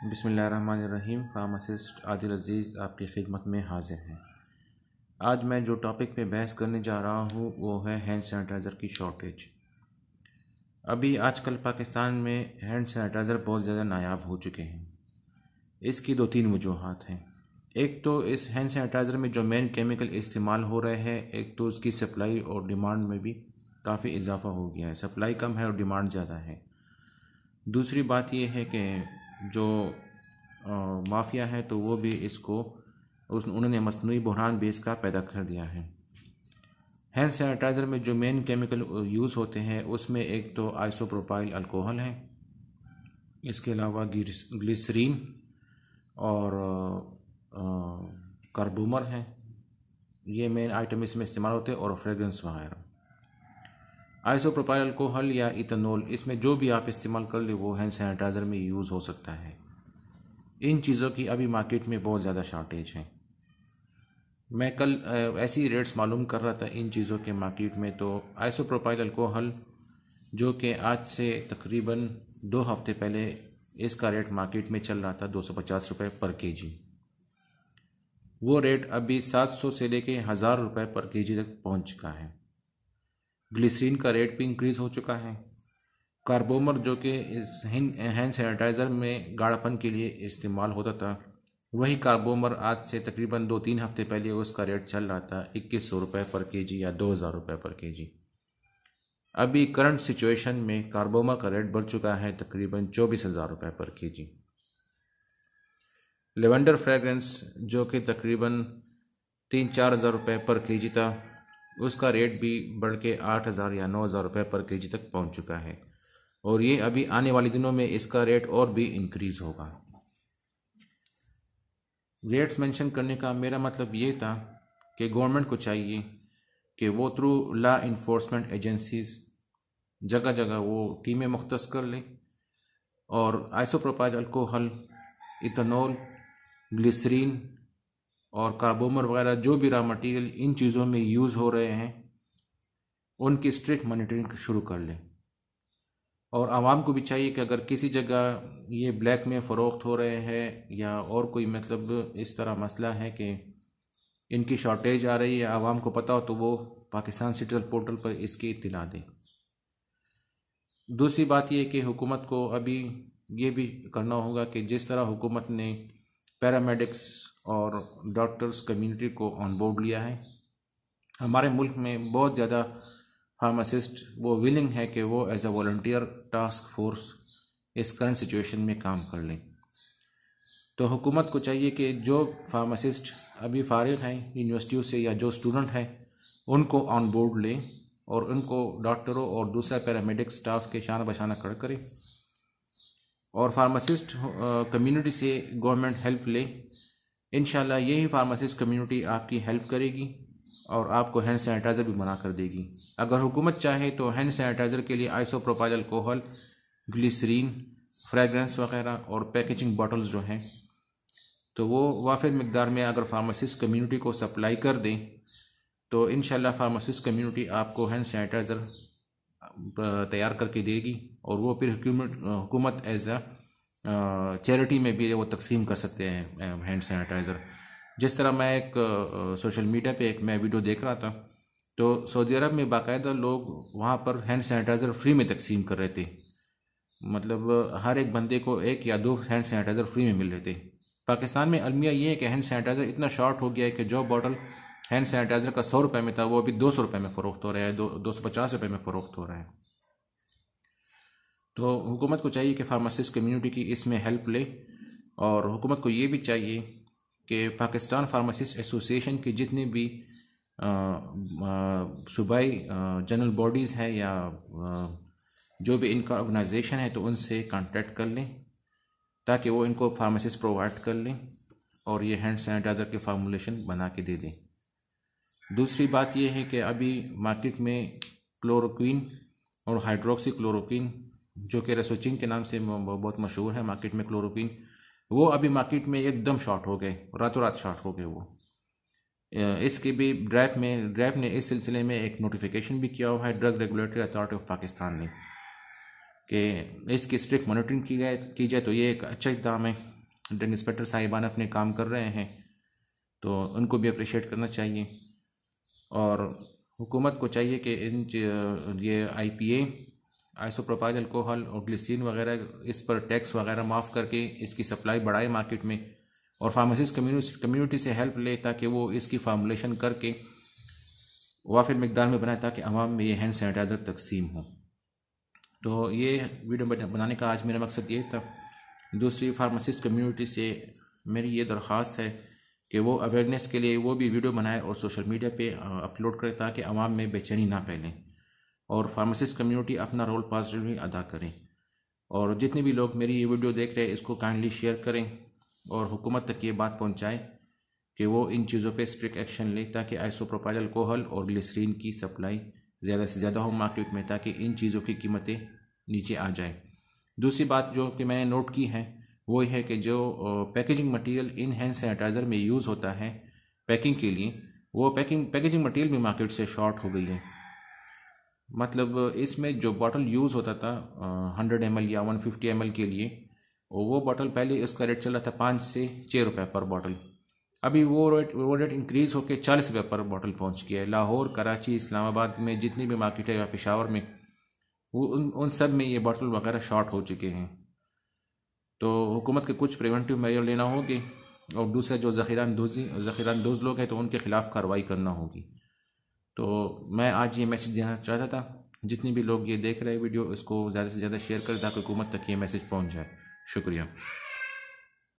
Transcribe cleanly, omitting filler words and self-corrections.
बिस्मिल्लाहिर्रहमानिर्रहीम। फार्मासिस्ट आदिल अज़ीज़ आपकी खिदमत में हाजिर हैं। आज मैं जो टॉपिक पे बहस करने जा रहा हूँ वो है हैंड सैनिटाइज़र की शॉर्टेज। अभी आजकल पाकिस्तान में हैंड सैनिटाइज़र बहुत ज़्यादा नायाब हो चुके हैं। इसकी दो तीन वजूहात हैं। एक तो इस हैंड सैनिटाइज़र में जो मेन केमिकल इस्तेमाल हो रहे हैं, एक तो उसकी सप्लाई और डिमांड में भी काफ़ी इजाफा हो गया है। सप्लाई कम है और डिमांड ज़्यादा है। दूसरी बात यह है कि जो माफिया है तो वो भी इसको उन्होंने मसनूई बुरहान भी इसका पैदा कर दिया है। हैंड सैनिटाइज़र में जो मेन केमिकल यूज़ होते हैं उसमें एक तो आइसोप्रोपाइल अल्कोहल है, इसके अलावा ग्लिसरीन और कार्बोमर है। ये मेन आइटम इसमें इस्तेमाल होते हैं और फ्रेगरेंस वगैरह। आइसोप्रोपाइल अल्कोहल या इथेनॉल, इसमें जो भी आप इस्तेमाल कर ले वो हैंड सैनिटाइज़र में यूज़ हो सकता है। इन चीज़ों की अभी मार्केट में बहुत ज़्यादा शॉर्टेज है। मैं कल ऐसी रेट्स मालूम कर रहा था इन चीज़ों के मार्केट में। तो आइसोप्रोपाइल अल्कोहल जो कि आज से तकरीबन 2 हफ्ते पहले इसका रेट मार्केट में चल रहा था 250 रुपये पर केजी, वो रेट अभी 700 से लेके 1000 रुपये पर केजी तक पहुंच चुका है। ग्लिसरीन का रेट भी इंक्रीज़ हो चुका है। कार्बोमर जो कि इस हैंड सैनिटाइज़र में गाढ़ापन के लिए इस्तेमाल होता था, वही कार्बोमर आज से तकरीबन 2-3 हफ्ते पहले उसका रेट चल रहा था 2100 रुपये पर केजी या 2000 रुपये पर केजी। अभी करंट सिचुएशन में कार्बोमर का रेट बढ़ चुका है तकरीबन 24,000 रुपये पर केजी। लेवेंडर फ्रेगरेंस जो कि तकरीबन 3-4 हज़ार रुपये पर केजी था, उसका रेट भी बढ़ के 8,000 या 9,000 रुपये पर केजी तक पहुंच चुका है और ये अभी आने वाले दिनों में इसका रेट और भी इंक्रीज होगा। रेट्स मेंशन करने का मेरा मतलब ये था कि गवर्नमेंट को चाहिए कि वो थ्रू लॉ इन्फोर्समेंट एजेंसीज जगह जगह वो टीमें मुख्तस कर लें और आइसोप्रोपाइल अल्कोहल, इथेनॉल, ग्लिसरीन और कार्बोमर वगैरह जो भी रॉ मटेरियल इन चीज़ों में यूज़ हो रहे हैं उनकी स्ट्रिक्ट मॉनिटरिंग शुरू कर लें। और आवाम को भी चाहिए कि अगर किसी जगह ये ब्लैक में फ़रोख्त हो रहे हैं या और कोई मतलब इस तरह मसला है कि इनकी शॉर्टेज आ रही है, आवाम को पता हो, तो वो पाकिस्तान सिटीजन पोर्टल पर इसकी इत्तला दें। दूसरी बात ये कि हुकूमत को अभी ये भी करना होगा कि जिस तरह हुकूमत ने पैरामेडिक्स और डॉक्टर्स कम्युनिटी को ऑन बोर्ड लिया है, हमारे मुल्क में बहुत ज़्यादा फार्मासिस्ट वो विलिंग है कि वो as a volunteer task force इस करंट सिचुएशन में काम कर लें। तो हुकूमत को चाहिए कि जो फार्मासिस्ट अभी फारिग हैं यूनिवर्सिटियों से या जो स्टूडेंट हैं उनको ऑन बोर्ड लें और उनको डॉक्टरों और दूसरा पैरामेडिक स्टाफ के शाना बशाना खड़ा करें और फार्मासिस्ट कम्युनिटी से गवर्नमेंट हेल्प ले। इंशाल्लाह यही फार्मासिस्ट कम्युनिटी आपकी हेल्प करेगी और आपको हैंड सैनिटाइज़र भी बना कर देगी। अगर हुकूमत चाहे तो हैंड सैनिटाइज़र के लिए आइसोप्रोपाइल अल्कोहल, ग्लिसरीन, फ्रेगरेंस वगैरह और पैकेजिंग बॉटल्स जो हैं तो वो वाफिद मिकदार में अगर फार्मासिस्ट कम्युनिटी को सप्लाई कर दें तो इंशाल्लाह फार्मासिस्ट कम्युनिटी आपको हैंड सैनिटाइज़र तैयार करके देगी और वो फिर हुकूमत एज अ चैरिटी में भी वो तकसीम कर सकते हैं हैंड सैनिटाइज़र। जिस तरह मैं एक सोशल मीडिया पे मैं वीडियो देख रहा था तो सऊदी अरब में बाकायदा लोग वहाँ पर हैंड सैनिटाइज़र फ्री में तकसीम कर रहे थे। मतलब हर एक बंदे को 1 या 2 हैंड सैनिटाइज़र फ्री में मिल रहे थे। पाकिस्तान में अलमिया ये है कि हैंड सैनिटाइज़र इतना शॉर्ट हो गया है कि जो बॉटल हैंड सैनिटाइज़र का 100 रुपये में था वो अभी 200 रुपये में फ़रोख्त हो रहा है, 250 रुपये में फ़रोख्त हो रहा है। तो हुकूमत को चाहिए कि फार्मासिस्ट कम्युनिटी की इसमें हेल्प ले और हुकूमत को ये भी चाहिए कि पाकिस्तान फार्मासिस्ट एसोसिएशन की जितनी भी सूबाई जनरल बॉडीज़ हैं या जो भी इनका ऑर्गेनाइजेशन है तो उनसे कांटेक्ट कर लें ताकि वो इनको फार्मासिस्ट प्रोवाइड कर लें और ये हैंड सैनिटाइज़र के फार्मूलेशन बना के दे दें। दूसरी बात ये है कि अभी मार्केट में क्लोरोक्विन और हाइड्रोक्सी क्लोरोक्विन जो कि रेसोचिन के नाम से बहुत मशहूर है मार्केट में, क्लोरोक्विन वो अभी मार्केट में एकदम शॉर्ट हो गए, रातों रात शॉर्ट हो गए वो। इसके भी ड्रैप ने इस सिलसिले में एक नोटिफिकेशन भी किया हुआ है drug regulatory authority of Pakistan ने कि इसकी स्ट्रिक्ट मॉनिटरिंग की जाए तो ये एक अच्छा इक़दाम है। ड्रग इंस्पेक्टर साहिबान अपने काम कर रहे हैं, तो उनको भी अप्रिशिएट करना चाहिए। और हुकूमत को चाहिए कि ये IPA, आइसोप्रोपाइल अल्कोहल और ग्लिसरीन वगैरह, इस पर टैक्स वगैरह माफ़ करके इसकी सप्लाई बढ़ाए मार्केट में, और फार्मासिस्ट कम्युनिटी से हेल्प ले ताकि वो इसकी फार्मूलेशन करके वाफिर मिकदार में बनाए ताकि आवाम में ये हैंड सैनिटाइज़र तकसीम हो। तो ये वीडियो बनाने का आज मेरा मकसद ये था। दूसरी फार्मासिस्ट कम्युनिटी से मेरी ये दरख्वास्त है कि वो अवेयरनेस के लिए वो भी वीडियो बनाए और सोशल मीडिया पे अपलोड करें ताकि आवाम में बेचैनी ना फैले, और फार्मासिस्ट कम्युनिटी अपना रोल पॉजिटिवली अदा करें। और जितने भी लोग मेरी ये वीडियो देख रहे हैं इसको काइंडली शेयर करें और हुकूमत तक ये बात पहुँचाएँ कि वो इन चीज़ों पे स्ट्रिक्ट एक्शन ले ताकि आइसोप्रोपाइल अल्कोहल और ग्लिसरीन की सप्लाई ज़्यादा से ज़्यादा हो मार्केट में, ताकि इन चीज़ों की कीमतें नीचे आ जाए। दूसरी बात जो कि मैंने नोट की है वो है कि जो packaging material in hand sanitizer में यूज़ होता है पैकिंग के लिए, वो पैकेजिंग मटेरियल भी मार्केट से शॉर्ट हो गई है। मतलब इसमें जो बॉटल यूज़ होता था 100 ml या 150 ml के लिए, वो बॉटल पहले उसका रेट चल रहा था 5 से 6 रुपये पर बॉटल। अभी वो रेट इंक्रीज़ होकर 40 रुपये पर बॉटल पहुंच गया है। लाहौर, कराची, इस्लामाबाद में जितनी भी मार्केट है या पेशावर में, वो उन सब में ये बॉटल वगैरह शॉर्ट हो चुके हैं। तो हुकूमत के कुछ प्रिवेंटिव मेजर लेना होगी, और दूसरा जो ज़ख़ीरानदोज़ लोग हैं तो उनके ख़िलाफ़ कार्रवाई करना होगी। तो मैं आज ये मैसेज देना चाहता था। जितने भी लोग ये देख रहे हैं वीडियो, इसको ज़्यादा से ज़्यादा शेयर करें ताकि हुकूमत तक ये मैसेज पहुँच जाए। शुक्रिया।